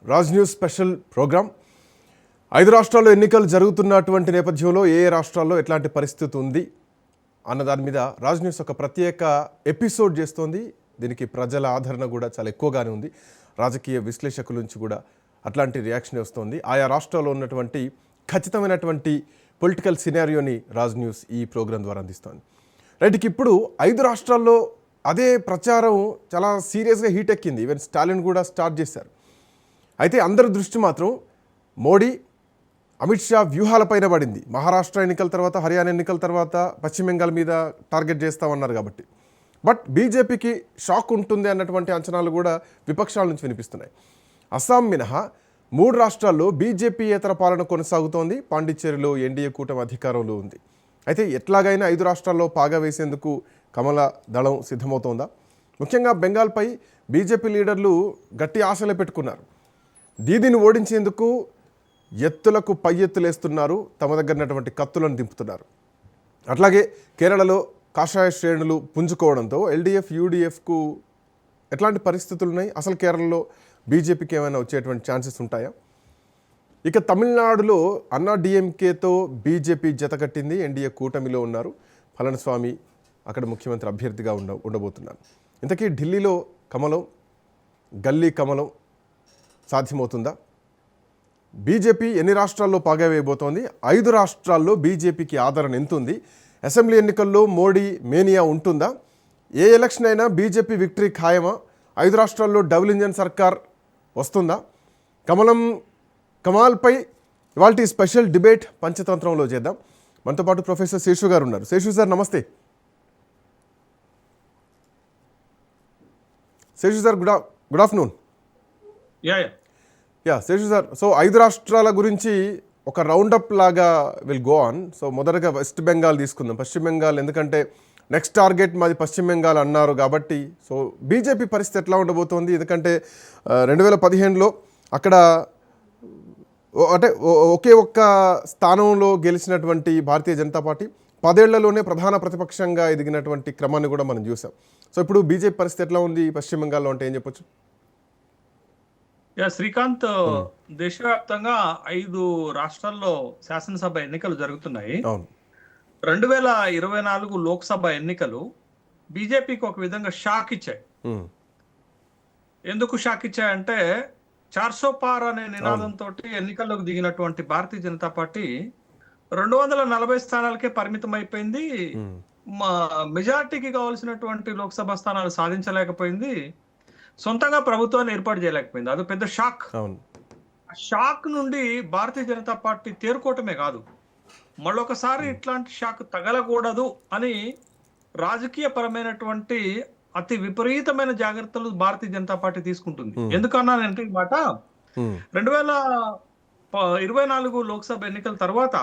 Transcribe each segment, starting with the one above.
Raj news special programme. 5 రాష్ట్రాల్లో ఎన్నికలు జరుగుతున్నటువంటి నేపథ్యంలో ఏ రాష్ట్రాల్లో ఎట్లాంటి పరిస్థితి ఉంది అన్న దాని మీద రాజ్ న్యూస్ ఒక ప్రత్యేక ఎపిసోడ్ చేస్తోంది. దీనికి ప్రజల ఆదరణ కూడా చాలా ఎక్కువగానే ఉంది. రాజకీయ విశ్లేషకుల నుంచి కూడా అట్లాంటి రియాక్షన్ వస్తుంది. ఆయా రాష్ట్రాల్లో ఉన్నటువంటి ఖచ్చితమైనటువంటి పొలిటికల్ సినారియోని రాజ్ న్యూస్ ఈ ప్రోగ్రాం ద్వారా అందిస్తోంది. రైట్కి ఇప్పుడు 5 రాష్ట్రాల్లో అదే ప్రచారం చాలా సీరియస్గా హీట్ ఎక్కింది. ఈవెన్ స్టాలిన్ కూడా స్టార్ట్ చేశారు. అయితే అందరి దృష్టి మాత్రం మోడీ, అమిత్ షా వ్యూహాలపైన పడింది. మహారాష్ట్ర ఎన్నికల తర్వాత, హర్యానా ఎన్నికల తర్వాత పశ్చిమ బెంగాల్ మీద టార్గెట్ చేస్తామన్నారు కాబట్టి. బట్ బీజేపీకి షాక్ ఉంటుంది అన్నటువంటి అంచనాలు కూడా విపక్షాల నుంచి వినిపిస్తున్నాయి. అస్సాం మినహా 3 రాష్ట్రాల్లో బీజేపీయేతర పాలన కొనసాగుతోంది. పాండిచ్చేరిలో ఎన్డీఏ కూటమి అధికారంలో ఉంది. అయితే ఎట్లాగైనా 5 రాష్ట్రాల్లో పాగా వేసేందుకు కమల దళం సిద్ధమవుతోందా? ముఖ్యంగా బెంగాల్పై బీజేపీ లీడర్లు గట్టి ఆశలు పెట్టుకున్నారు. దీదీని ఓడించేందుకు ఎత్తులకు పై ఎత్తులేస్తున్నారు. తమ దగ్గర ఉన్నటువంటి కత్తులను దింపుతున్నారు. అట్లాగే కేరళలో కాషాయ శ్రేణులు పుంజుకోవడంతో ఎల్డీఎఫ్, యూడీఎఫ్కు ఎట్లాంటి పరిస్థితులు ఉన్నాయి? అసలు కేరళలో బీజేపీకి ఏమైనా వచ్చేటువంటి ఛాన్సెస్ ఉంటాయా? ఇక తమిళనాడులో అన్నా డిఎంకేతో బీజేపీ జతకట్టింది. ఎన్డీఏ కూటమిలో ఉన్నారు. పళనిస్వామి అక్కడ ముఖ్యమంత్రి అభ్యర్థిగా ఉండబోతున్నారు. ఇంతకీ ఢిల్లీలో కమలం, గల్లీ కమలం సాధ్యమవుతుందా? బీజేపీ ఎన్ని రాష్ట్రాల్లో పాగా వేయబోతోంది? 5 రాష్ట్రాల్లో బీజేపీకి ఆదరణ ఎంతుంది? అసెంబ్లీ ఎన్నికల్లో మోడీ మేనియా ఉంటుందా? ఏ ఎలక్షన్ అయినా బీజేపీ విక్టరీ ఖాయమా? 5 రాష్ట్రాల్లో డబుల్ ఇంజన్ సర్కార్ వస్తుందా? కమాల్పై ఇవాల్టి స్పెషల్ డిబేట్ పంచతంత్రంలో చేద్దాం. మనతో పాటు ప్రొఫెసర్ శేషు గారు ఉన్నారు. శేషు సార్ నమస్తే. Seshu sir good afternoon. Seshu sir, so 5 రాష్ట్రాల గురించి ఒక రౌండప్ లాగా విల్ గో ఆన్. సో మొదటగా వెస్ట్ బెంగాల్ తీసుకుందాం. పశ్చిమ బెంగాల్ ఎందుకంటే నెక్స్ట్ టార్గెట్ మాది పశ్చిమ బెంగాల్ అన్నారు కాబట్టి, సో బీజేపీ పరిస్థితి ఎట్లా ఉండబోతోంది? ఎందుకంటే 2015లో అక్కడ అంటే ఒకే ఒక్క స్థానంలో గెలిచినటువంటి భారతీయ జనతా పార్టీ 10 ఏళ్లలోనే ప్రధాన ప్రతిపక్షంగా ఎదిగినటువంటి క్రమాన్ని కూడా మనం చూసాం. సో ఇప్పుడు బీజేపీ పరిస్థితి ఎట్లా ఉంది పశ్చిమ బెంగాల్లో అంటే ఏం చెప్పొచ్చు? శ్రీకాంత్, దేశవ్యాప్తంగా 5 రాష్ట్రాల్లో శాసనసభ ఎన్నికలు జరుగుతున్నాయి. 2024 లోక్సభ ఎన్నికలు బీజేపీకి ఒక విధంగా షాక్ ఇచ్చాయి. ఎందుకు షాక్ ఇచ్చాయంటే 400 పార్ అనే నినాదంతో ఎన్నికల్లోకి దిగినటువంటి భారతీయ జనతా పార్టీ 240 స్థానాలకే పరిమితం అయిపోయింది. మెజార్టీకి కావాల్సినటువంటి లోక్సభ స్థానాలు సాధించలేకపోయింది. సొంతంగా ప్రభుత్వాన్ని ఏర్పాటు చేయలేకపోయింది. అది పెద్ద షాక్. ఆ షాక్ నుండి భారతీయ జనతా పార్టీ తేరుకోవటమే కాదు, మళ్ళొకసారి ఇట్లాంటి షాక్ తగలకూడదు అని రాజకీయ పరమైనటువంటి అతి విపరీతమైన జాగ్రత్తలు భారతీయ జనతా పార్టీ తీసుకుంటుంది. ఎందుకన్నానంటే ఈ మాట, 2024 లోక్సభ ఎన్నికల తర్వాత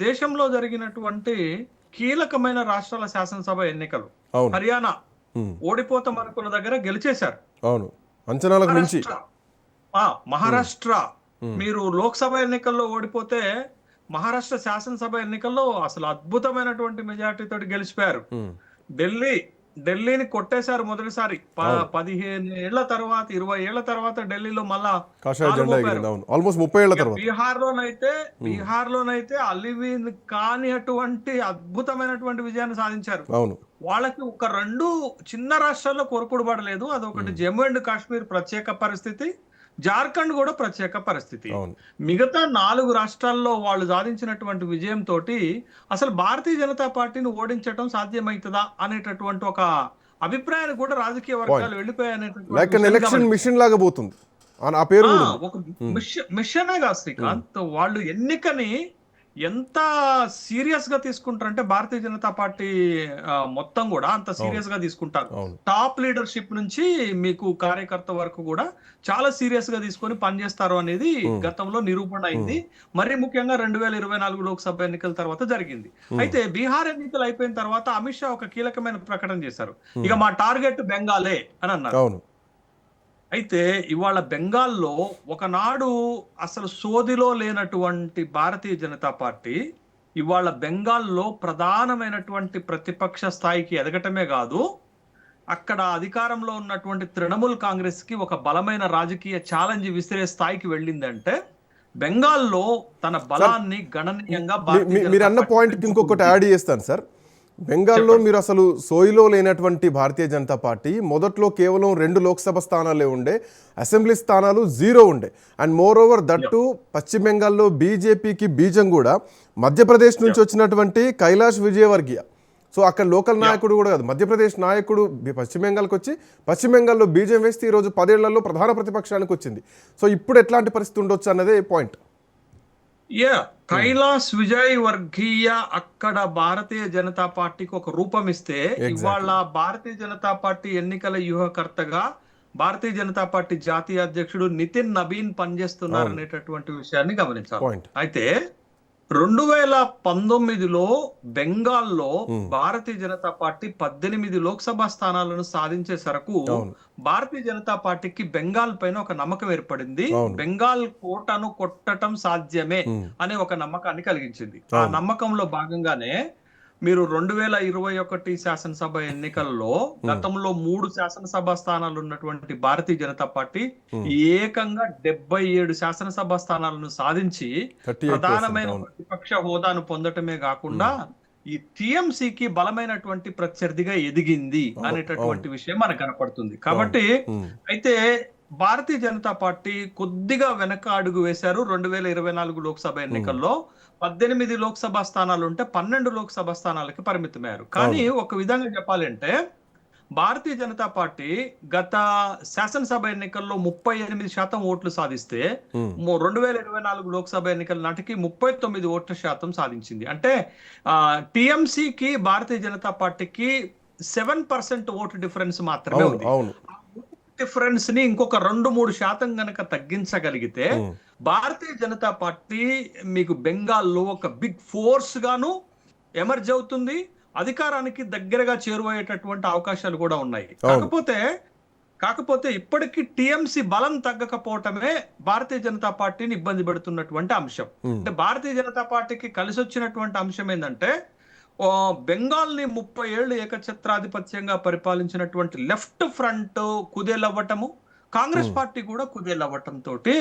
దేశంలో జరిగినటువంటి కీలకమైన రాష్ట్రాల శాసనసభ ఎన్నికలు, హర్యానా ఓడిపోతాం అనుకున్న దగ్గర గెలిచేశారు. అవును, అంచనాలకు మించి. మహారాష్ట్ర మీరు లోక్సభ ఎన్నికల్లో ఓడిపోతే మహారాష్ట్ర శాసనసభ ఎన్నికల్లో అసలు అద్భుతమైనటువంటి మెజార్టీతో గెలిచిపోయారు. ఢిల్లీని కొట్టేశారు మొదటిసారి. 15 ఏళ్ల తర్వాత, 20 ఏళ్ల తర్వాత ఢిల్లీలో మళ్ళా ఆల్మోస్ట్ 30 ఏళ్ల తర్వాత బీహార్ లోనైతే అలివి కాని అటువంటి అద్భుతమైనటువంటి విజయాన్ని సాధించారు. వాళ్ళకి ఒక 2 చిన్న రాష్ట్రాల్లో కొరకుడు పడలేదు. అదొకటి జమ్మూ అండ్ కాశ్మీర్ ప్రత్యేక పరిస్థితి, జార్ఖండ్ కూడా ప్రత్యేక పరిస్థితి. మిగతా 4 రాష్ట్రాల్లో వాళ్ళు సాధించినటువంటి విజయంతో అసలు భారతీయ జనతా పార్టీని ఓడించడం సాధ్యమవుతుందా అనేటటువంటి ఒక అభిప్రాయాన్ని కూడా రాజకీయ వర్గాలు వెళ్ళిపోయాయనేటువంటి మిషనే కాదు శ్రీకాంత్. వాళ్ళు ఎన్నికని ఎంత సీరియస్ గా తీసుకుంటారంటే భారతీయ జనతా పార్టీ మొత్తం కూడా అంత సీరియస్ గా తీసుకుంటారు. టాప్ లీడర్షిప్ నుంచి మీకు కార్యకర్త వరకు కూడా చాలా సీరియస్ గా తీసుకొని పనిచేస్తారు అనేది గతంలో నిరూపణ అయింది. మరి ముఖ్యంగా 2024 లోక్సభ ఎన్నికల తర్వాత జరిగింది. అయితే బీహార్ ఎన్నికలు అయిపోయిన తర్వాత అమిత్ షా ఒక కీలకమైన ప్రకటన చేశారు. ఇక మా టార్గెట్ బెంగాలే అని అన్నారు. అయితే ఇవాళ బెంగాల్లో ఒకనాడు అసలు సోదిలో లేనటువంటి భారతీయ జనతా పార్టీ ఇవాళ బెంగాల్లో ప్రధానమైనటువంటి ప్రతిపక్ష స్థాయికి ఎదగటమే కాదు, అక్కడ అధికారంలో ఉన్నటువంటి తృణమూల్ కాంగ్రెస్ కి ఒక బలమైన రాజకీయ ఛాలెంజ్ విసిరే స్థాయికి వెళ్ళిందంటే బెంగాల్లో తన బలాన్ని గణనీయంగా మీరు అన్న పాయింట్కి ఇంకొకటి యాడ్ చేస్తాను సార్. బెంగాల్లో మీరు అసలు సోయిలో లేనటువంటి భారతీయ జనతా పార్టీ మొదట్లో కేవలం 2 లోక్సభ స్థానాలే ఉండే, అసెంబ్లీ స్థానాలు 0 ఉండే. అండ్ మోర్ ఓవర్ దట్టు పశ్చిమ బెంగాల్లో బీజేపీకి బీజం కూడా మధ్యప్రదేశ్ నుంచి వచ్చినటువంటి కైలాష్ విజయవర్గీయ. సో అక్కడ లోకల్ నాయకుడు కూడా కాదు, మధ్యప్రదేశ్ నాయకుడు పశ్చిమ బెంగాల్కి వచ్చి పశ్చిమ బెంగాల్లో బీజం వేస్తే ఈరోజు 10 ఏళ్లలో ప్రధాన ప్రతిపక్షానికి వచ్చింది. సో ఇప్పుడు ఎట్లాంటి పరిస్థితి ఉండొచ్చు అన్నదే పాయింట్. కైలాస్ విజయ్ వర్గీయ అక్కడ భారతీయ జనతా పార్టీకి ఒక రూపం ఇస్తే, ఇవాళ భారతీయ జనతా పార్టీ ఎన్నికల వ్యూహకర్తగా భారతీయ జనతా పార్టీ జాతీయ అధ్యక్షుడు నితిన్ నబీన్ పనిచేస్తున్నారు అనేటటువంటి విషయాన్ని గమనించాలి. అయితే 2019లో బెంగాల్లో భారతీయ జనతా పార్టీ 18 లోక్సభ స్థానాలను సాధించే సరకు భారతీయ జనతా పార్టీకి బెంగాల్ పైన ఒక నమ్మకం ఏర్పడింది. బెంగాల్ కోటను కొట్టడం సాధ్యమే అనే ఒక నమ్మకాన్ని కలిగించింది. ఆ నమ్మకంలో భాగంగానే మీరు 2021 శాసనసభ ఎన్నికల్లో గతంలో 3 శాసనసభ స్థానాలు ఉన్నటువంటి భారతీయ జనతా పార్టీ ఏకంగా 77 శాసనసభ స్థానాలను సాధించి ప్రధానమైన ప్రతిపక్ష హోదాను పొందటమే కాకుండా ఈ టీఎంసీకి బలమైనటువంటి ప్రత్యర్థిగా ఎదిగింది అనేటటువంటి విషయం మనకు కనపడుతుంది. కాబట్టి అయితే భారతీయ జనతా పార్టీ కొద్దిగా వెనక అడుగు వేశారు. 2024 లోక్సభ ఎన్నికల్లో 18 లోక్సభ స్థానాలు ఉంటే 12 లోక్సభ స్థానాలకి పరిమితమయ్యారు. కానీ ఒక విధంగా చెప్పాలంటే భారతీయ జనతా పార్టీ గత శాసనసభ ఎన్నికల్లో 38% ఓట్లు సాధిస్తే 2024 లోక్సభ ఎన్నికల నాటికి 39 ఓట్ల శాతం సాధించింది. అంటే టీఎంసీకి భారతీయ జనతా పార్టీకి 7% ఓటు డిఫరెన్స్ మాత్రమే ఉంది. డిఫరెన్స్ ని ఇంకొక 2-3% గనక తగ్గించగలిగితే భారతీయ జనతా పార్టీ మీకు బెంగాల్లో ఒక బిగ్ ఫోర్స్ గాను ఎమర్జ్ అవుతుంది, అధికారానికి దగ్గరగా చేరువయ్యేటటువంటి అవకాశాలు కూడా ఉన్నాయి. కాకపోతే ఇప్పటికీ టీఎంసీ బలం తగ్గకపోవటమే భారతీయ జనతా పార్టీని ఇబ్బంది పెడుతున్నటువంటి అంశం. అంటే భారతీయ జనతా పార్టీకి కలిసి వచ్చినటువంటి అంశం ఏంటంటే బెంగాల్ ని 30 ఏళ్లు ఏకఛత్రాధిపత్యంగా పరిపాలించినటువంటి లెఫ్ట్ ఫ్రంట్ కుదేలవ్వటము, కాంగ్రెస్ పార్టీ కూడా కుదేలవ్వటం తోటి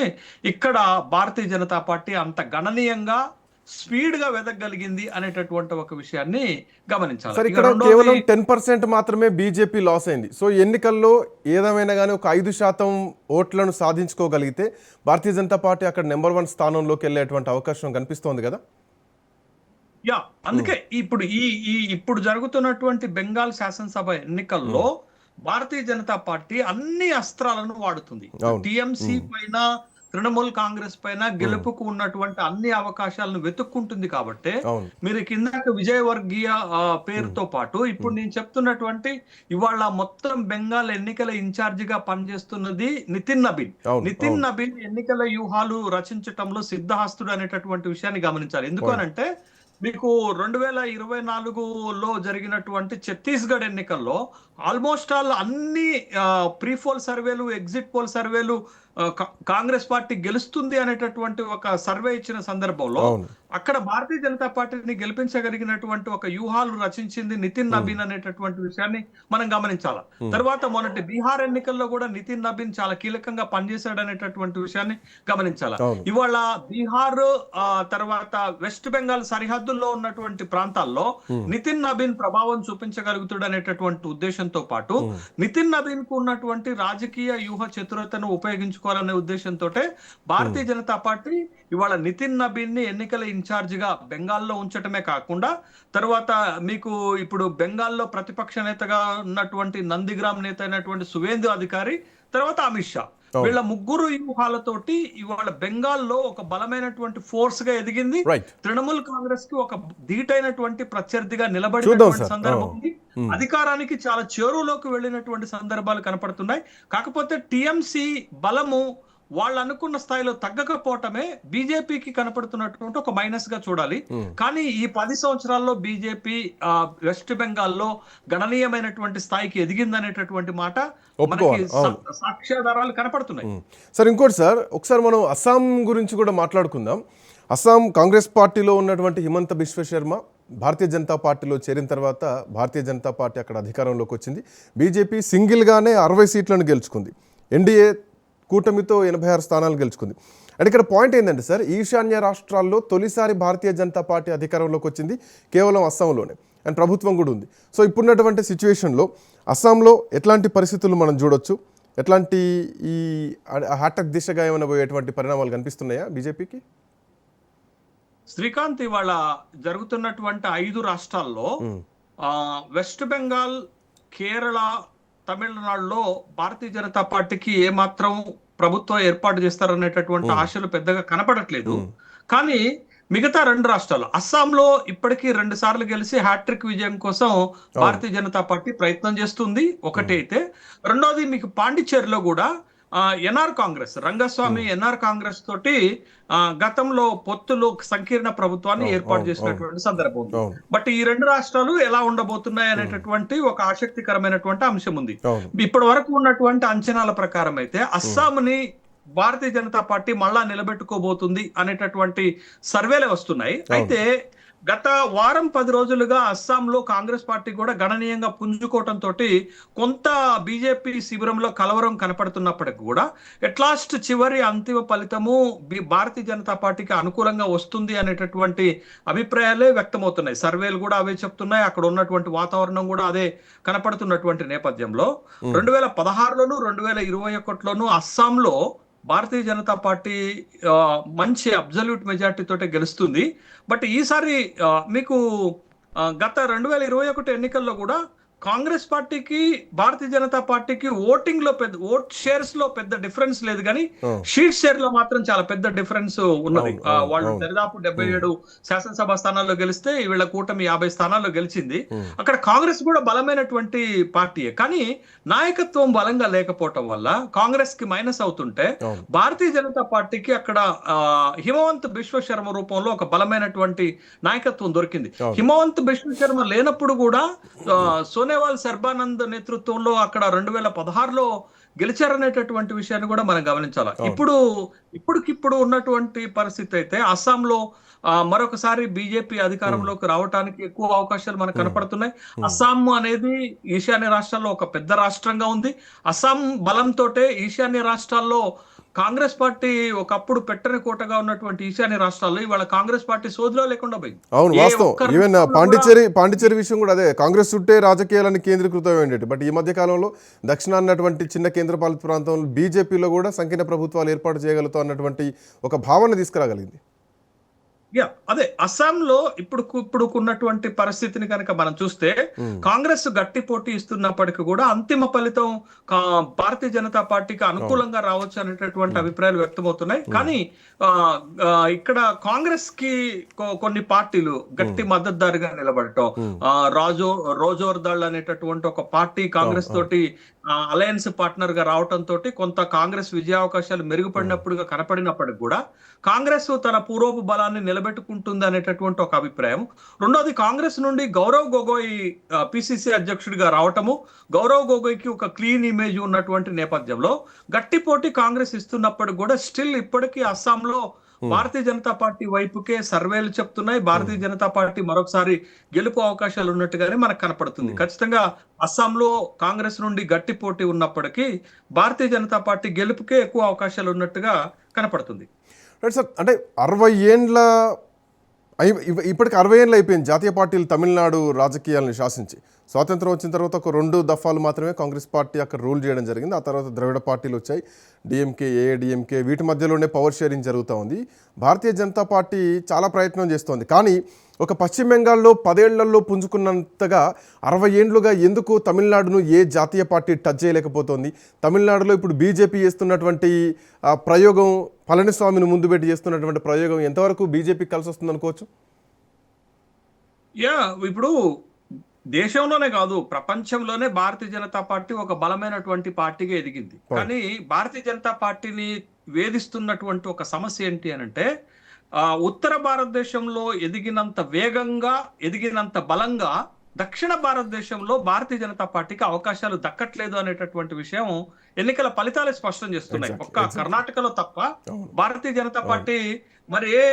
ఇక్కడ భారతీయ జనతా పార్టీ అంత గణనీయంగా స్పీడ్ గా వెదగలిగింది అనేటటువంటి ఒక విషయాన్ని గమనించాలి. ఇక్కడ కేవలం 10% మాత్రమే బీజేపీ లాస్ అయింది. సో ఎన్నికల్లో ఏదేమైనా కానీ ఒక 5% ఓట్లను సాధించుకోగలిగితే భారతీయ జనతా పార్టీ అక్కడ నెంబర్ 1 స్థానంలోకి వెళ్ళేటువంటి అవకాశం కనిపిస్తోంది కదా. అందుకే ఇప్పుడు జరుగుతున్నటువంటి బెంగాల్ శాసనసభ ఎన్నికల్లో భారతీయ జనతా పార్టీ అన్ని అస్త్రాలను వాడుతుంది. టీఎంసీ పైన, తృణమూల్ కాంగ్రెస్ పైన గెలుపుకు ఉన్నటువంటి అన్ని అవకాశాలను వెతుక్కుంటుంది. కాబట్టి మీరు కిందక విజయవర్గీయ పేరుతో పాటు ఇప్పుడు నేను చెప్తున్నటువంటి ఇవాళ మొత్తం బెంగాల్ ఎన్నికల ఇన్ఛార్జిగా పనిచేస్తున్నది నితిన్ నబీన్. నితిన్ నబీన్ ఎన్నికల వ్యూహాలు రచించటంలో సిద్ధహస్తుడు అనేటటువంటి విషయాన్ని గమనించాలి. ఎందుకనంటే మీకు 2024లో జరిగినటువంటి ఛత్తీస్గఢ్ ఎన్నికల్లో ఆల్మోస్ట్ అన్ని ప్రీ పోల్ సర్వేలు, ఎగ్జిట్ పోల్ సర్వేలు కాంగ్రెస్ పార్టీ గెలుస్తుంది అనేటటువంటి ఒక సర్వే ఇచ్చిన సందర్భంలో అక్కడ భారతీయ జనతా పార్టీని గెలిపించగలిగినటువంటి ఒక వ్యూహాలు రచించింది నితిన్ నబీన్ అనేటటువంటి విషయాన్ని మనం గమనించాలి. తర్వాత మొన్నటి బీహార్ ఎన్నికల్లో కూడా నితిన్ నబీన్ చాలా కీలకంగా పనిచేశాడు అనేటటువంటి విషయాన్ని గమనించాలి. ఇవాళ బీహార్ తర్వాత వెస్ట్ బెంగాల్ సరిహద్దుల్లో ఉన్నటువంటి ప్రాంతాల్లో నితిన్ నబీన్ ప్రభావం చూపించగలుగుతాడు అనేటటువంటి ఉద్దేశంతో పాటు నితిన్ నబీన్ కు ఉన్నటువంటి రాజకీయ వ్యూహ చతురతను ఉపయోగించుకోవాలనే ఉద్దేశంతో భారతీయ జనతా పార్టీ ఇవాళ నితిన్ నబీన్ ని ఎన్నికల ఇన్ఛార్జ్ గా బెంగాల్లో ఉంచటమే కాకుండా తర్వాత మీకు ఇప్పుడు బెంగాల్లో ప్రతిపక్ష నేతగా ఉన్నటువంటి నందిగ్రామ్ నేత అయినటువంటి సువేందు అధికారి, తర్వాత అమిత్ షా, వీళ్ళ ముగ్గురు వ్యూహాలతోటి ఇవాళ బెంగాల్లో ఒక బలమైనటువంటి ఫోర్స్ గా ఎదిగింది. తృణమూల్ కాంగ్రెస్ కి ఒక ధీటైనటువంటి ప్రత్యర్థిగా నిలబడినటువంటి సందర్భం ఉంది. అధికారానికి చాలా చేరువలోకి వెళ్ళినటువంటి సందర్భాలు కనపడుతున్నాయి. కాకపోతే టీఎంసీ బలము వాళ్ళు అనుకున్న స్థాయిలో తగ్గకపోవటమే బీజేపీకి కనపడుతున్నటువంటి ఒక మైనస్ గా చూడాలి. కానీ ఈ 10 సంవత్సరాల్లో బీజేపీ వెస్ట్ బెంగాల్లో గణనీయమైనటువంటి స్థాయికి ఎదిగిందనేటటువంటి మాట మనకి సాక్ష్యాధారాలు కనపడుతున్నాయి. సార్ ఇంకోటి సార్, ఒకసారి మనం అస్సాం గురించి కూడా మాట్లాడుకుందాం. అస్సాం కాంగ్రెస్ పార్టీలో ఉన్నటువంటి హిమంత బిశ్వ శర్మ భారతీయ జనతా పార్టీలో చేరిన తర్వాత భారతీయ జనతా పార్టీ అక్కడ అధికారంలోకి వచ్చింది. బీజేపీ సింగిల్గానే 60 సీట్లను గెలుచుకుంది. ఎన్డీఏ కూటమితో 86 స్థానాలు గెలుచుకుంది. అంటే ఇక్కడ పాయింట్ ఏంటంటే సార్, ఈశాన్య రాష్ట్రాల్లో తొలిసారి భారతీయ జనతా పార్టీ అధికారంలోకి వచ్చింది కేవలం అస్సాంలోనే, అండ్ ప్రభుత్వం కూడా ఉంది. సో ఇప్పుడున్నటువంటి సిచ్యువేషన్లో అస్సాంలో ఎట్లాంటి పరిస్థితులు మనం చూడొచ్చు? ఎట్లాంటి ఈ హ్యాటక్ దిశగా ఏమైనా పోయేటువంటి పరిణామాలు కనిపిస్తున్నాయా బీజేపీకి? శ్రీకాంత్, ఇవాళ జరుగుతున్నటువంటి 5 రాష్ట్రాల్లో వెస్ట్ బెంగాల్, కేరళ, తమిళనాడులో భారతీయ జనతా పార్టీకి ఏమాత్రం ప్రభుత్వం ఏర్పాటు చేస్తారనేటటువంటి ఆశలు పెద్దగా కనపడట్లేదు. కానీ మిగతా 2 రాష్ట్రాలు, అస్సాంలో ఇప్పటికీ 2 సార్లు గెలిచి హ్యాట్రిక్ విజయం కోసం భారతీయ జనతా పార్టీ ప్రయత్నం చేస్తుంది. ఒకటి అయితే, రెండోది మీకు పాండిచ్చేరిలో కూడా ఎన్ఆర్ కాంగ్రెస్, రంగస్వామి ఎన్ఆర్ కాంగ్రెస్ తోటి గతంలో పొత్తులు సంకీర్ణ ప్రభుత్వాన్ని ఏర్పాటు చేసినటువంటి సందర్భం ఉంది. బట్ ఈ 2 రాష్ట్రాలు ఎలా ఉండబోతున్నాయి అనేటటువంటి ఒక ఆసక్తికరమైనటువంటి అంశం ఉంది. ఇప్పటి వరకు ఉన్నటువంటి అంచనాల ప్రకారం అయితే అస్సాంని భారతీయ జనతా పార్టీ మళ్ళా నిలబెట్టుకోబోతుంది అనేటటువంటి సర్వేలే వస్తున్నాయి. అయితే గత వారం 10 రోజులుగా అస్సాంలో కాంగ్రెస్ పార్టీ కూడా గణనీయంగా పుంజుకోవడంతో కొంత బీజేపీ శిబిరంలో కలవరం కనపడుతున్నప్పటికీ కూడా ఎట్లాస్ట్ చివరి అంతిమ ఫలితము భారతీయ జనతా పార్టీకి అనుకూలంగా వస్తుంది అనేటటువంటి అభిప్రాయాలే వ్యక్తమవుతున్నాయి. సర్వేలు కూడా అవే చెప్తున్నాయి. అక్కడ ఉన్నటువంటి వాతావరణం కూడా అదే కనపడుతున్నటువంటి నేపథ్యంలో 2016లోను 2021లోను అస్సాంలో భారతీయ జనతా పార్టీ మంచి అబ్జల్యూట్ మెజార్టీ తోటే గెలుస్తుంది. బట్ ఈసారి మీకు గత 2021 ఎన్నికల్లో కూడా కాంగ్రెస్ పార్టీకి భారతీయ జనతా పార్టీకి ఓటింగ్ లో ఓట్ షేర్స్ లో పెద్ద డిఫరెన్స్ లేదు, కానీ షీట్ షేర్ లో మాత్రం చాలా పెద్ద డిఫరెన్స్ ఉన్నది. వాళ్ళు దాదాపు 77 శాసనసభ స్థానాల్లో గెలిస్తే వీళ్ళ కూటమి 50 స్థానాల్లో గెలిచింది. అక్కడ కాంగ్రెస్ కూడా బలమైనటువంటి పార్టీయే, కానీ నాయకత్వం బలంగా లేకపోవటం వల్ల కాంగ్రెస్ కి మైనస్ అవుతుంటే భారతీయ జనతా పార్టీకి అక్కడ హిమవంత్ బిశ్వ శర్మ రూపంలో ఒక బలమైనటువంటి నాయకత్వం దొరికింది. హిమవంత్ బిశ్వ శర్మ లేనప్పుడు కూడా సోనేవాల్ సర్బానంద్ నేతృత్వంలో అక్కడ 2016లో గెలిచారనేటటువంటి విషయాన్ని కూడా మనం గమనించాలి. ఇప్పుడుకిప్పుడు ఉన్నటువంటి పరిస్థితి అయితే అస్సాంలో మరొకసారి బీజేపీ అధికారంలోకి రావడానికి ఎక్కువ అవకాశాలు మనకు కనపడుతున్నాయి. అస్సాం అనేది ఈశాన్య రాష్ట్రాల్లో ఒక పెద్ద రాష్ట్రంగా ఉంది. అస్సాం బలంతో ఈశాన్య రాష్ట్రాల్లో కాంగ్రెస్ పార్టీ ఒకప్పుడు పెట్టని కోటగా ఉన్నటువంటి ఈశాన్య రాష్ట్రాల్లో ఇవాళ కాంగ్రెస్ పార్టీ సోదిలో లేకుండా పోయింది. అవును, వాస్తవం. ఈవెన్ పాండిచ్చేరి విషయం కూడా అదే, కాంగ్రెస్ చుట్టే రాజకీయాలను కేంద్రీకృతమైనట్టు. బట్ ఈ మధ్య కాలంలో దక్షిణాన్నటువంటి చిన్న కేంద్రపాలిత ప్రాంతంలో బీజేపీలో కూడా సంకీర్ణ ప్రభుత్వాలు ఏర్పాటు చేయగలుగుతాం అన్నటువంటి ఒక భావన తీసుకురాగలిగింది. అదే అస్సాంలో ఇప్పుడుకున్నటువంటి పరిస్థితిని కనుక మనం చూస్తే కాంగ్రెస్ గట్టి పోటీ ఇస్తున్నప్పటికీ కూడా అంతిమ ఫలితం భారతీయ జనతా పార్టీకి అనుకూలంగా రావచ్చు అనేటటువంటి అభిప్రాయాలు వ్యక్తమవుతున్నాయి. కానీ ఇక్కడ కాంగ్రెస్ కి కొన్ని పార్టీలు గట్టి మద్దతుదారుగా నిలబడటం, రోజోవర్దళ్ అనేటటువంటి ఒక పార్టీ కాంగ్రెస్ తోటి అలయన్స్ పార్ట్నర్ గా రావటంతో కొంత కాంగ్రెస్ విజయావకాశాలు మెరుగుపడినప్పుడుగా కనపడినప్పటికి కూడా కాంగ్రెస్ తన పూర్వపు బలాన్ని నిలబెట్టుకుంటుంది అనేటటువంటి ఒక అభిప్రాయం. రెండోది, కాంగ్రెస్ నుండి గౌరవ్ గొగోయ్ పిసిసి అధ్యక్షుడిగా రావటము, గౌరవ్ గొగోయ్కి ఒక క్లీన్ ఇమేజ్ ఉన్నటువంటి నేపథ్యంలో గట్టి పోటీ కాంగ్రెస్ ఇస్తున్నప్పటికి కూడా స్టిల్ ఇప్పటికీ అస్సాంలో భారతీయ జనతా పార్టీ వైపుకే సర్వేలు చెప్తున్నాయి. భారతీయ జనతా పార్టీ మరొకసారి గెలుపు అవకాశాలు ఉన్నట్టుగానే మనకు కనపడుతుంది. ఖచ్చితంగా అస్సాంలో కాంగ్రెస్ నుండి గట్టి పోటీ ఉన్నప్పటికీ భారతీయ జనతా పార్టీ గెలుపుకే ఎక్కువ అవకాశాలు ఉన్నట్టుగా కనపడుతుంది. రైట్ సార్, అంటే ఇప్పటికి 60 ఏళ్ళు అయిపోయింది జాతీయ పార్టీలు తమిళనాడు రాజకీయాలను శాసించి. స్వాతంత్రం వచ్చిన తర్వాత ఒక 2 దఫాలు మాత్రమే కాంగ్రెస్ పార్టీ అక్కడ రూల్ చేయడం జరిగింది. ఆ తర్వాత ద్రవిడ పార్టీలు వచ్చాయి, డిఎంకే, ఏఐడిఎంకే, వీటి మధ్యలోనే పవర్ షేరింగ్ జరుగుతూ ఉంది. భారతీయ జనతా పార్టీ చాలా ప్రయత్నం చేస్తోంది, కానీ ఒక పశ్చిమ బెంగాల్లో 10 ఏళ్లలో పుంజుకున్నంతగా 60 ఏండ్లుగా ఎందుకు తమిళనాడును ఏ జాతీయ పార్టీ టచ్ చేయలేకపోతుంది? తమిళనాడులో ఇప్పుడు బీజేపీ చేస్తున్నటువంటి ప్రయోగం, పళనిస్వామిని ముందు పెట్టి చేస్తున్నటువంటి ప్రయోగం ఎంతవరకు బీజేపీకి కలిసి వస్తుంది అనుకోవచ్చు? ఇప్పుడు దేశంలోనే కాదు, ప్రపంచంలోనే భారతీయ జనతా పార్టీ ఒక బలమైనటువంటి పార్టీగా ఎదిగింది. కానీ భారతీయ జనతా పార్టీని వేధిస్తున్నటువంటి ఒక సమస్య ఏంటి అనంటే, ఉత్తర భారతదేశంలో ఎదిగినంత వేగంగా, ఎదిగినంత బలంగా దక్షిణ భారతదేశంలో భారతీయ జనతా పార్టీకి అవకాశాలు దక్కట్లేదు అనేటటువంటి విషయం ఎన్నికల ఫలితాలే స్పష్టం చేస్తున్నాయి. ఒక్క కర్ణాటకలో తప్ప భారతీయ జనతా పార్టీ మరి ఏ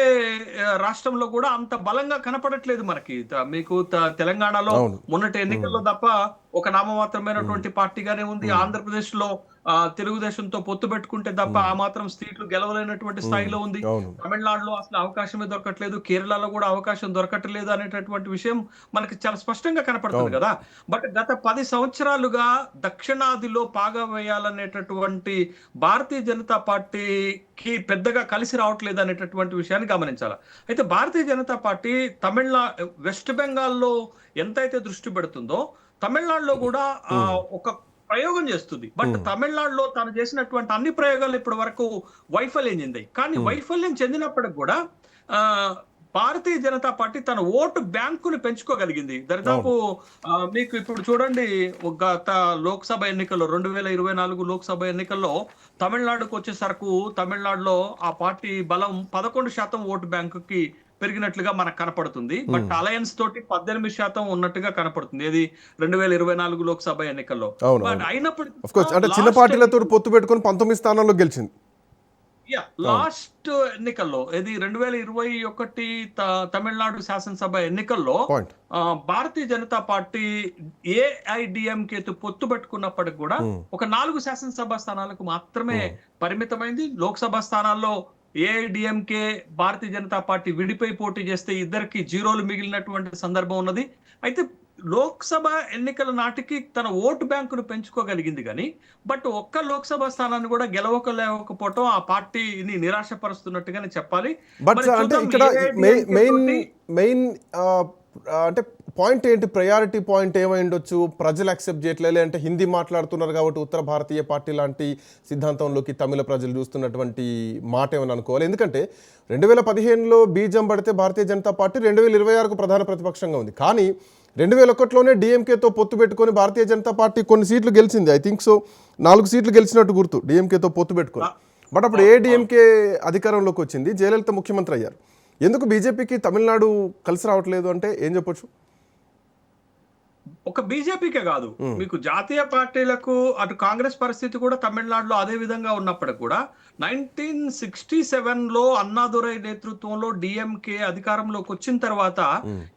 రాష్ట్రంలో కూడా అంత బలంగా కనపడట్లేదు మనకి. మీకు తెలంగాణలో మొన్నటి ఎన్నికల్లో తప్ప ఒక నామమాత్రమైనటువంటి పార్టీగానే ఉంది. ఆంధ్రప్రదేశ్ లో తెలుగుదేశంతో పొత్తు పెట్టుకుంటే తప్ప ఆ మాత్రం సీట్లు గెలవలేనటువంటి స్థాయిలో ఉంది. తమిళనాడులో అసలు అవకాశమే దొరకట్లేదు, కేరళలో కూడా అవకాశం దొరకట్లేదు అనేటటువంటి విషయం మనకి చాలా స్పష్టంగా కనపడుతుంది కదా. బట్ గత 10 సంవత్సరాలుగా దక్షిణాదిలో పాగా వేయాలనేటటువంటి భారతీయ జనతా పార్టీకి పెద్దగా కలిసి రావట్లేదు అనేటటువంటి విషయాన్ని గమనించాలి. అయితే భారతీయ జనతా పార్టీ వెస్ట్ బెంగాల్లో ఎంతైతే దృష్టి పెడుతుందో తమిళనాడులో కూడా ఒక ప్రయోగం చేస్తుంది. బట్ తమిళనాడులో తాను చేసినటువంటి అన్ని ప్రయోగాలు ఇప్పటి వరకు వైఫల్యం చెందాయి. కానీ వైఫల్యం చెందినప్పటికి కూడా భారతీయ జనతా పార్టీ తన ఓటు బ్యాంకును పెంచుకోగలిగింది. దరిదాపు మీకు ఇప్పుడు చూడండి, గత లోక్సభ ఎన్నికల్లో 2024 లోక్సభ ఎన్నికల్లో తమిళనాడుకు వచ్చేసరికి తమిళనాడులో ఆ పార్టీ బలం 11% ఓటు బ్యాంకుకి పెరిగినట్లుగా మనకు కనపడుతుంది. బట్ అలయన్స్ తోటి 18% ఉన్నట్టుగా కనపడుతుంది. ఇది 2024 లోక్సభ ఎన్నికల్లో. అయినప్పుడు చిన్న పార్టీలతో పొత్తు పెట్టుకొని 19 స్థానాల్లో గెలిచింది. లాస్ట్ ఎన్నికల్లో ఇది 2021 తమిళనాడు శాసనసభ ఎన్నికల్లో భారతీయ జనతా పార్టీ ఏఐడిఎంకేతో పొత్తు పెట్టుకున్నప్పటికి కూడా ఒక 4 శాసనసభ స్థానాలకు మాత్రమే పరిమితమైంది. లోక్సభ స్థానాల్లో ఏఐడిఎంకే భారతీయ జనతా పార్టీ విడిపోయి పోటీ చేస్తే ఇద్దరికి జీరోలు మిగిలినటువంటి సందర్భం ఉన్నది. అయితే లోక్సభ ఎన్నికల నాటికి తన ఓటు బ్యాంకును పెంచుకోగలిగింది కానీ బట్ ఒక్క లోక్సభ స్థానాన్ని కూడా గెలవలేకపోవటం ఆ పార్టీని నిరాశపరుస్తున్నట్టుగానే చెప్పాలి. బట్ అంటే ఇక్కడ మెయిన్ అంటే పాయింట్ ఏంటి, ప్రయారిటీ పాయింట్ ఏమై ఉండొచ్చు? ప్రజలు యాక్సెప్ట్ చేయట్లేదు అంటే హిందీ మాట్లాడుతున్నారు కాబట్టి ఉత్తర భారతీయ పార్టీ లాంటి సిద్ధాంతంలోకి తమిళ ప్రజలు చూస్తున్నటువంటి మాట ఏమని అనుకోవాలి. ఎందుకంటే 2015లో బీజం పడితే భారతీయ జనతా పార్టీ 2026కు ప్రధాన ప్రతిపక్షంగా ఉంది. కానీ 2001లోనే డిఎంకేతో పొత్తు పెట్టుకొని భారతీయ జనతా పార్టీ కొన్ని సీట్లు గెలిచింది. ఐ థింక్ సో 4 సీట్లు గెలిచినట్టు గుర్తు డిఎంకేతో పొత్తు పెట్టుకొని. బట్ అప్పుడు ఏడీఎంకే అధికారంలోకి వచ్చింది, జయలలిత ముఖ్యమంత్రి అయ్యారు. ఎందుకు బీజేపీకి తమిళనాడు కలిసి రావట్లేదు అంటే ఏం చెప్పొచ్చు? ఒక బీజేపీకే కాదు, మీకు జాతీయ పార్టీలకు అటు కాంగ్రెస్ పరిస్థితి కూడా తమిళనాడులో అదే విధంగా ఉన్నప్పటికీ కూడా 1967లో అన్నాదురై నేతృత్వంలో డిఎంకే అధికారంలోకి వచ్చిన తర్వాత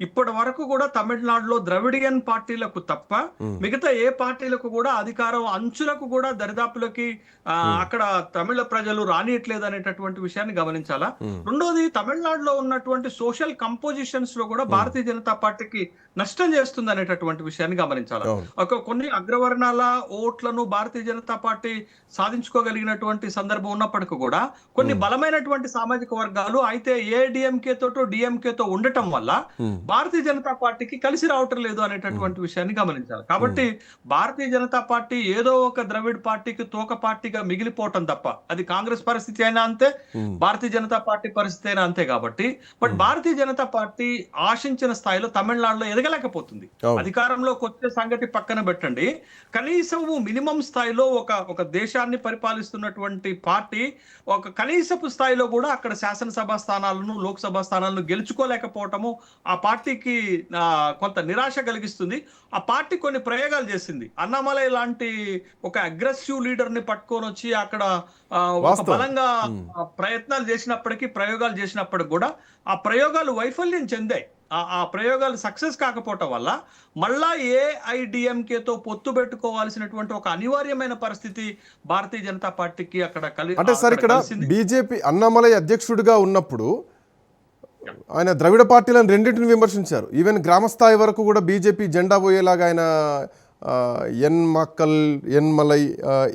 ఇప్పటి వరకు కూడా తమిళనాడులో ద్రవిడియన్ పార్టీలకు తప్ప మిగతా ఏ పార్టీలకు కూడా అధికారం అంచులకు కూడా దరిదాపులకి అక్కడ తమిళ ప్రజలు రానియట్లేదు అనేటటువంటి విషయాన్ని గమనించాలా. రెండోది, తమిళనాడులో ఉన్నటువంటి సోషల్ కంపోజిషన్స్ లో కూడా భారతీయ జనతా పార్టీకి నష్టం చేస్తుంది అనేటటువంటి విషయాన్ని గమనించాలి. కొన్ని అగ్రవర్ణాల ఓట్లను భారతీయ జనతా పార్టీ సాధించుకోగలిగినటువంటి సందర్భం ఉన్నప్పటికీ కూడా కొన్ని బలమైనటువంటి సామాజిక వర్గాలు అయితే ఏడిఎంకే తోటో డిఎంకేతో ఉండటం వల్ల భారతీయ జనతా పార్టీకి కలిసి రావటం లేదు అనేటటువంటి విషయాన్ని గమనించాలి. కాబట్టి భారతీయ జనతా పార్టీ ఏదో ఒక ద్రవిడ్ పార్టీకి తోక పార్టీగా మిగిలిపోవటం తప్ప, అది కాంగ్రెస్ పరిస్థితి అయినా అంతే, భారతీయ జనతా పార్టీ పరిస్థితి అయినా అంతే. కాబట్టి బట్ భారతీయ జనతా పార్టీ ఆశించిన స్థాయిలో తమిళనాడులో ఎదగలేకపోతుంది. అధికారంలోకి వచ్చే సంగతి పక్కన పెట్టండి, కనీసం మినిమం స్థాయిలో ఒక దేశాన్ని పరిపాలిస్తున్నటువంటి పార్టీ ఒక కనీసపు స్థాయిలో కూడా అక్కడ శాసనసభ స్థానాలను లోక్సభ స్థానాలను గెలుచుకోలేకపోవటము ఆ పార్టీకి కొంత నిరాశ కలిగిస్తుంది. ఆ పార్టీ కొన్ని ప్రయోగాలు చేసింది. అన్నామలై లాంటి ఒక అగ్రెసివ్ లీడర్ ని పట్టుకొని వచ్చి అక్కడ ఒక బలంగా ప్రయత్నాలు ప్రయోగాలు చేసినప్పటికి కూడా ఆ ప్రయోగాలు వైఫల్యం చెందాయి. ఆ ప్రయోగాలు సక్సెస్ కాకపోవటం వల్ల మళ్ళా ఏఐడిఎంకేతో పొత్తు పెట్టుకోవాల్సినటువంటి ఒక అనివార్యమైన పరిస్థితి భారతీయ జనతా పార్టీకి అక్కడ అంటే సార్ ఇక్కడ బీజేపీ అన్నామలై అధ్యక్షుడిగా ఉన్నప్పుడు ఆయన ద్రవిడ పార్టీలను రెండింటిని విమర్శించారు. ఈవెన్ గ్రామస్థాయి వరకు కూడా బీజేపీ జెండా పోయేలాగా ఆయన ఎన్మక్కల్ ఎన్మలై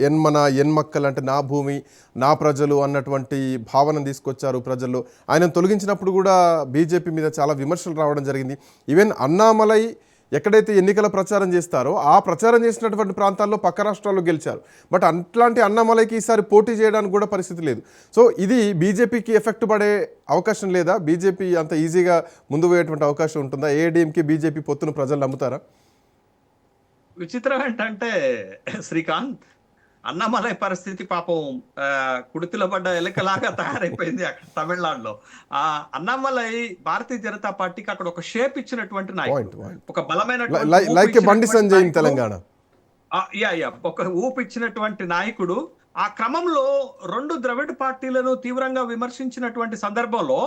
ఎన్మన ఎన్మక్కల్ అంటే నా భూమి నా ప్రజలు అన్నటువంటి భావన తీసుకొచ్చారు ప్రజల్లో. ఆయన తొలగించినప్పుడు కూడా బీజేపీ మీద చాలా విమర్శలు రావడం జరిగింది. ఈవెన్ అన్నామలై ఎక్కడైతే ఎన్నికల ప్రచారం చేస్తారో ఆ ప్రచారం చేసినటువంటి ప్రాంతాల్లో పక్క రాష్ట్రాల్లో గెలిచారు. బట్ అట్లాంటి అన్నామలైకి ఈసారి పోటీ చేయడానికి కూడా పరిస్థితి లేదు. సో ఇది బీజేపీకి ఎఫెక్ట్ పడే అవకాశం లేదా? బీజేపీ అంత ఈజీగా ముందు పోయేటువంటి అవకాశం ఉంటుందా? ఏఐడిఎంకి బీజేపీ పొత్తును ప్రజలు నమ్ముతారా? విచిత్రం ఏంటంటే శ్రీకాంత్, అన్నామలై పరిస్థితి పాపం కుడితిలో పడ్డ ఎలుకలాగా తయారైపోయింది అక్కడ తమిళనాడులో. ఆ అన్నామలై భారతీయ జనతా పార్టీకి అక్కడ ఒక షేప్ ఇచ్చినటువంటి నాయకుడు, ఒక బలమైనటువంటి లైక్ బండి సంజయ్ ఇన్ తెలంగాణ. ఒక ఊపిచ్చినటువంటి నాయకుడు. ఆ క్రమంలో 2 ద్రవిడ పార్టీలను తీవ్రంగా విమర్శించినటువంటి సందర్భంలో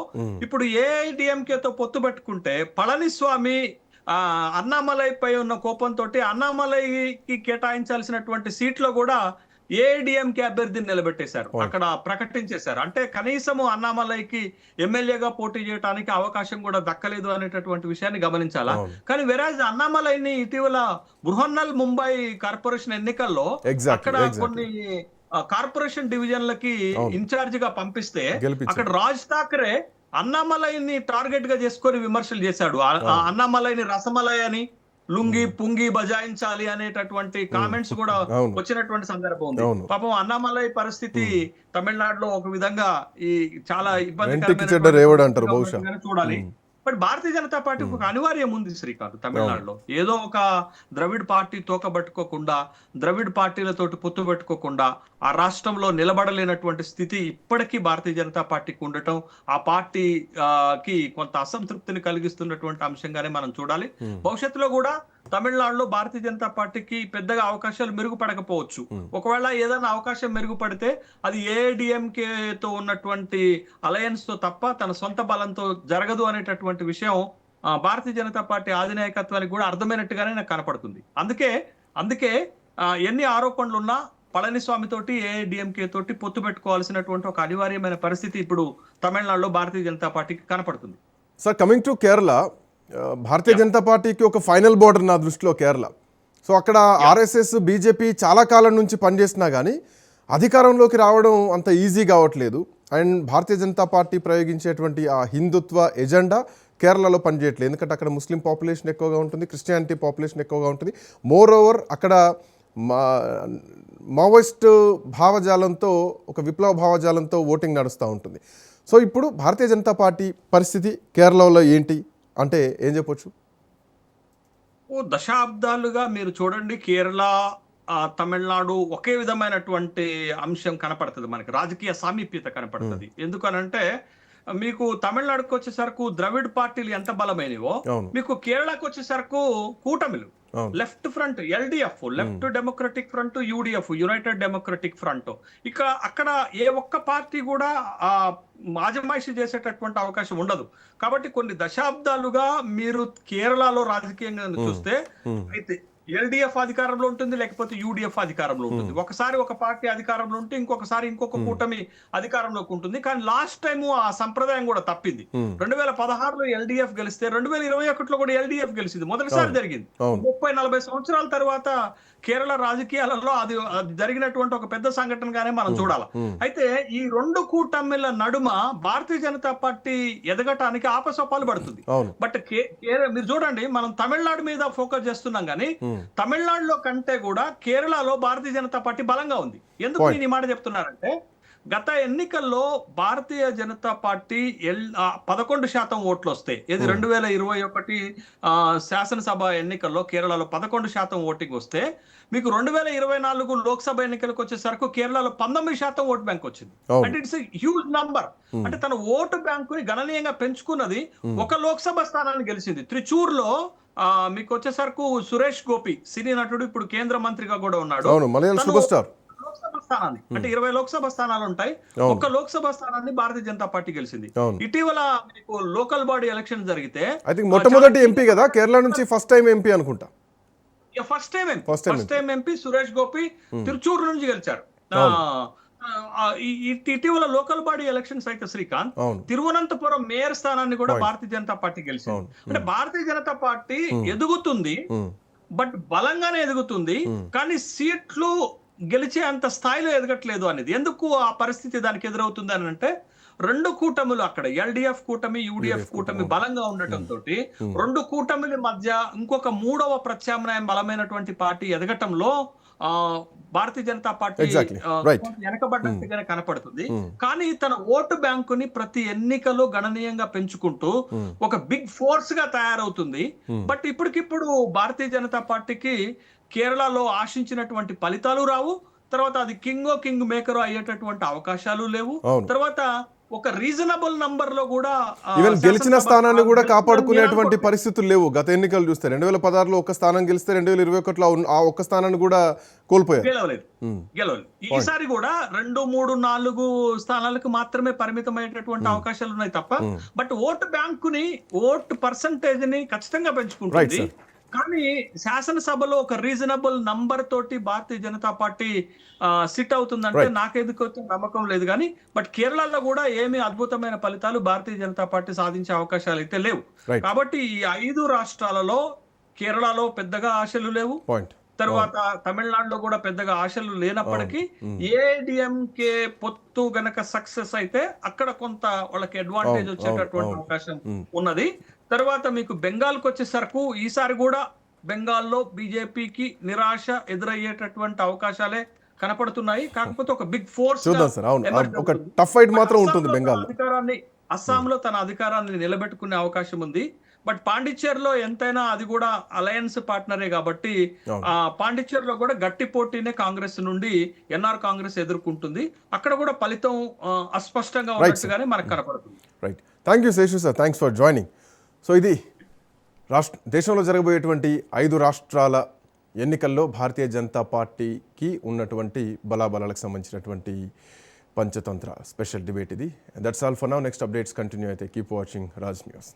ఇప్పుడు ఏఐడిఎంకేతో పొత్తు పెట్టుకుంటే పళనిస్వామి అన్నామలైపై ఉన్న కోపంతో అన్నామలైకి కేటాయించాల్సినటువంటి సీట్లో కూడా ఏఐడిఎంకే అభ్యర్థిని నిలబెట్టేశారు, అక్కడ ప్రకటించేశారు. అంటే కనీసము అన్నామలైకి ఎమ్మెల్యేగా పోటీ చేయడానికి అవకాశం కూడా దక్కలేదు అనేటటువంటి విషయాన్ని గమనించాలా. కానీ వెరాజ్ అన్నామలైని ఇటీవల బృహన్నల్ ముంబై కార్పొరేషన్ ఎన్నికల్లో అక్కడ కొన్ని కార్పొరేషన్ డివిజన్లకి ఇన్ఛార్జ్ గా పంపిస్తే అక్కడ రాజ్ ఠాకరే అన్నామలైని టార్గెట్ గా చేసుకొని విమర్శలు చేశాడు. అన్నామలైని రసమలై అని, లుంగి పుంగి బజాయించాలి అనేటటువంటి కామెంట్స్ కూడా వచ్చినటువంటి సందర్భం ఉంది. పాపం అన్నామలై పరిస్థితి తమిళనాడులో ఒక విధంగా ఈ చాలా ఇబ్బందికరమైన చూడాలి. బట్ భారతీయ జనతా పార్టీకి ఒక అనివార్యం ఉంది శ్రీకాంత్ తమిళనాడులో. ఏదో ఒక ద్రవిడ్ పార్టీ తోకబట్టుకోకుండా, ద్రవిడ్ పార్టీలతోటి పొత్తు పెట్టుకోకుండా ఆ రాష్ట్రంలో నిలబడలేనటువంటి స్థితి ఇప్పటికీ భారతీయ జనతా పార్టీకి ఉండటం ఆ పార్టీకి కొంత అసంతృప్తిని కలిగిస్తున్నటువంటి అంశంగానే మనం చూడాలి. భవిష్యత్తులో కూడా తమిళనాడులో భారతీయ జనతా పార్టీకి పెద్దగా అవకాశాలు మెరుగుపడకపోవచ్చు. ఒకవేళ ఏదైనా అవకాశం మెరుగుపడితే అది ఏఐడిఎంకేతో ఉన్నటువంటి అలయన్స్ తో తప్ప తన సొంత బలంతో జరగదు అనేటటువంటి విషయం భారతీయ జనతా పార్టీ అధినాయకత్వానికి కూడా అర్థమైనట్టుగానే నాకు కనపడుతుంది. అందుకే ఎన్ని ఆరోపణలున్నా పళనిస్వామి తోటి ఏఐడిఎంకే తోటి పొత్తు పెట్టుకోవాల్సినటువంటి ఒక అనివార్యమైన పరిస్థితి ఇప్పుడు తమిళనాడులో భారతీయ జనతా పార్టీకి కనపడుతుంది. Sir, coming to Kerala, Bharatiya Janata పార్టీకి ఒక ఫైనల్ బోర్డర్ నా దృష్టిలో కేరళ. సో అక్కడ ఆర్ఎస్ఎస్ బీజేపీ చాలా కాలం నుంచి పనిచేసినా కానీ అధికారంలోకి రావడం అంత ఈజీ కావట్లేదు. అండ్ భారతీయ జనతా పార్టీ ప్రయోగించేటువంటి ఆ హిందుత్వ ఎజెండా కేరళలో పనిచేయట్లేదు. ఎందుకంటే అక్కడ ముస్లిం పాపులేషన్ ఎక్కువగా ఉంటుంది, క్రిస్టియానిటీ పాపులేషన్ ఎక్కువగా ఉంటుంది. మోర్ ఓవర్ అక్కడ మావోయిస్ట్ భావజాలంతో, ఒక విప్లవ భావజాలంతో ఓటింగ్ నడుస్తూ ఉంటుంది. సో ఇప్పుడు భారతీయ జనతా పార్టీ పరిస్థితి కేరళలో ఏంటి అంటే ఏం చెప్పొచ్చు? దశాబ్దాలుగా మీరు చూడండి, కేరళ తమిళనాడు ఒకే విధమైనటువంటి అంశం కనపడుతుంది మనకి, రాజకీయ సామీప్యత కనపడుతుంది. ఎందుకనంటే మీకు తమిళనాడుకు వచ్చేసరికి ద్రవిడ్ పార్టీలు ఎంత బలమైనవో మీకు కేరళకు వచ్చేసరికి కూటమిలు, left front LDF, left democratic front UDF, united democratic front, ఇక అక్కడ ఏ ఒక్క పార్టీ కూడా మాజమాయిషి చేసేటటువంటి అవకాశం ఉండదు. కాబట్టి కొన్ని దశాబ్దాలుగా మీరు కేరళలో రాజకీయంగా చూస్తే అయితే ఎల్డిఎఫ్ అధికారంలో ఉంటుంది, లేకపోతే యూడిఎఫ్ అధికారంలో ఉంటుంది. ఒకసారి ఒక పార్టీ అధికారంలో ఉంటే ఇంకొకసారి ఇంకొక కూటమి అధికారంలోకి ఉంటుంది. కానీ లాస్ట్ టైం ఆ సంప్రదాయం కూడా తప్పింది. 2016లో ఎల్డిఎఫ్ గెలిస్తే 2021లో కూడా ఎల్డిఎఫ్ గెలిచింది. మొదటిసారి జరిగింది. 30-40 సంవత్సరాల తర్వాత కేరళ రాజకీయాలలో అది జరిగినటువంటి ఒక పెద్ద సంఘటనగానే మనం చూడాలి. అయితే ఈ 2 కూటమిల నడుమ భారతీయ జనతా పార్టీ ఎదగటానికి ఆపసోపాలు పడుతుంది. బట్ మీరు చూడండి, మనం తమిళనాడు మీద ఫోకస్ చేస్తున్నాం కానీ తమిళనాడులో కంటే కూడా కేరళలో భారతీయ జనతా పార్టీ బలంగా ఉంది. ఎందుకు నేను ఈ మాట చెప్తున్నారంటే, గత ఎన్నికల్లో భారతీయ జనతా పార్టీ 11% ఓట్లు వస్తాయి. ఇది 2021 శాసనసభ ఎన్నికల్లో కేరళలో 11% ఓటింగ్ వస్తే, మీకు 2024 లోక్సభ ఎన్నికలకు వచ్చేసరికి కేరళలో 19% ఓటు బ్యాంక్ వచ్చింది. అంటే ఇట్స్ హ్యూజ్ నంబర్. అంటే తన ఓటు బ్యాంకుని గణనీయంగా పెంచుకున్నది. ఒక లోక్సభ స్థానాన్ని గెలిచింది. త్రిచూర్లో మీకు వచ్చేసరికి సురేష్ గోపి, సినీ నటుడు, ఇప్పుడు కేంద్ర మంత్రిగా కూడా ఉన్నాడు. లోక్సభ స్థానాన్ని, అంటే 20 లోక్సభ స్థానాలు ఉంటాయి, ఒక లోక్సభ స్థానాన్ని భారతీయ జనతా పార్టీ గెలిచింది. ఇటీవల మీకు లోకల్ బాడీ ఎలక్షన్ జరిగితే మొట్టమొదటి ఎంపీ కదా కేరళ నుంచి, ఫస్ట్ టైం ఎంపీ అనుకుంటా, first time MP Suresh Gopi Thrissur నుంచి గెలిచారు. ఇటీవల లోకల్ బాడీ ఎలక్షన్స్ అయితే శ్రీకాంత్, తిరువనంతపురం మేయర్ స్థానాన్ని కూడా భారతీయ జనతా పార్టీ గెలిచింది. అంటే భారతీయ జనతా పార్టీ ఎదుగుతుంది, బట్ బలంగానే ఎదుగుతుంది, కానీ సీట్లు గెలిచే అంత స్థాయిలో ఎదగట్లేదు అనేది. ఎందుకు ఆ పరిస్థితి దానికి ఎదురవుతుంది అని అంటే, 2 కూటములు అక్కడ ఎల్డిఎఫ్ కూటమి, యూడిఎఫ్ కూటమి బలంగా ఉండటంతో 2 కూటమిల మధ్య ఇంకొక 3వ ప్రత్యామ్నాయం బలమైనటువంటి పార్టీ ఎదగటంలో భారతీయ జనతా పార్టీ వెనకబడ్డట్టుగానే కనపడుతుంది. కానీ తన ఓటు బ్యాంకుని ప్రతి ఎన్నికలో గణనీయంగా పెంచుకుంటూ ఒక బిగ్ ఫోర్స్ గా తయారవుతుంది. బట్ ఇప్పటికిప్పుడు భారతీయ జనతా పార్టీకి కేరళలో ఆశించినటువంటి ఫలితాలు రావు, తర్వాత అది కింగ్ మేకర్ అయ్యేటటువంటి అవకాశాలు లేవు. అవును. తర్వాత ఒక రీజనబుల్ నంబర్ లో కూడా ఈవెన్ గెలిచిన శాసనసభ స్థానాన్ని కూడా గెలుస్తుందని కాపాడుకునేటువంటి నేను అనుకోవట్లేదు. పరిస్థితులు లేవు. గత ఎన్నికలు చూస్తే 2016లో ఒక స్థానం గెలిస్తే 2021లో ఆ ఒక్క స్థానాన్ని కూడా కోల్పోయారు. గెలవలేదు. ఉమ్. గెలవలేదు. ఈసారి కూడా 2, 3, 4 స్థానాలకు మాత్రమే పరిమితమైనటువంటి అవకాశాలు ఉన్నాయి తప్ప, బట్ ఓటు బ్యాంకుని, ఓటు పర్సంటేజ్ ని ఖచ్చితంగా రైట్ పెంచుకుంటుంది. సార్. కానీ శాసనసభలో ఒక రీజనబుల్ నంబర్ తోటి భారతీయ జనతా పార్టీ సిట్ అవుతుందంటే Right. నాకెందుకైతే నమ్మకం లేదు. కానీ బట్ కేరళలో కూడా ఏమి అద్భుతమైన ఫలితాలు భారతీయ జనతా పార్టీ సాధించే అవకాశాలు అయితే లేవు. Right. కాబట్టి ఈ 5 రాష్ట్రాలలో కేరళలో పెద్దగా ఆశలు లేవు. పాయింట్. తర్వాత తమిళనాడులో కూడా పెద్దగా ఆశలు లేనప్పటికీ ఏడిఎంకే పొత్తు గనక సక్సెస్ అయితే అక్కడ కొంత వాళ్ళకి అడ్వాంటేజ్ వచ్చేటటువంటి అవును. అవకాశం ఉన్నది. తర్వాత మీకు బెంగాల్కి వచ్చేసరికి ఈసారి కూడా బెంగాల్లో బీజేపీకి నిరాశ ఎదురయ్యేటటువంటి అవకాశాలే కనపడుతున్నాయి. కాకపోతే ఒక బిగ్ ఫోర్స్ చూద్దాం సార్. అవును, ఒక టఫ్ ఫైట్ మాత్రం ఉంటుంది బెంగాల్. అస్సాంలో తన అధికారాన్ని నిలబెట్టుకునే అవకాశం ఉంది. బట్ పాండిచ్చేరిలో ఎంతైనా అది కూడా అలయన్స్ పార్ట్నరే కాబట్టి అవును. పాండిచ్చేరిలో కూడా గట్టి పోటీనే కాంగ్రెస్ నుండి ఎన్ఆర్ కాంగ్రెస్ ఎదుర్కొంటుంది. అక్కడ కూడా ఫలితం అస్పష్టంగా ఉన్నట్టుగానే మనకు కనపడుతుంది. Right. Thank you Seshu sir, thanks for joining. So ఇది దేశంలో జరగబోయేటువంటి 5 రాష్ట్రాల ఎన్నికల్లో భారతీయ జనతా పార్టీకి ఉన్నటువంటి బలాబలాలకు సంబంధించినటువంటి పంచతంత్ర స్పెషల్ డిబేట్ ఇది. That's all for now. Next updates continue అయితే కీప్ వాచింగ్ రాజ్ న్యూస్.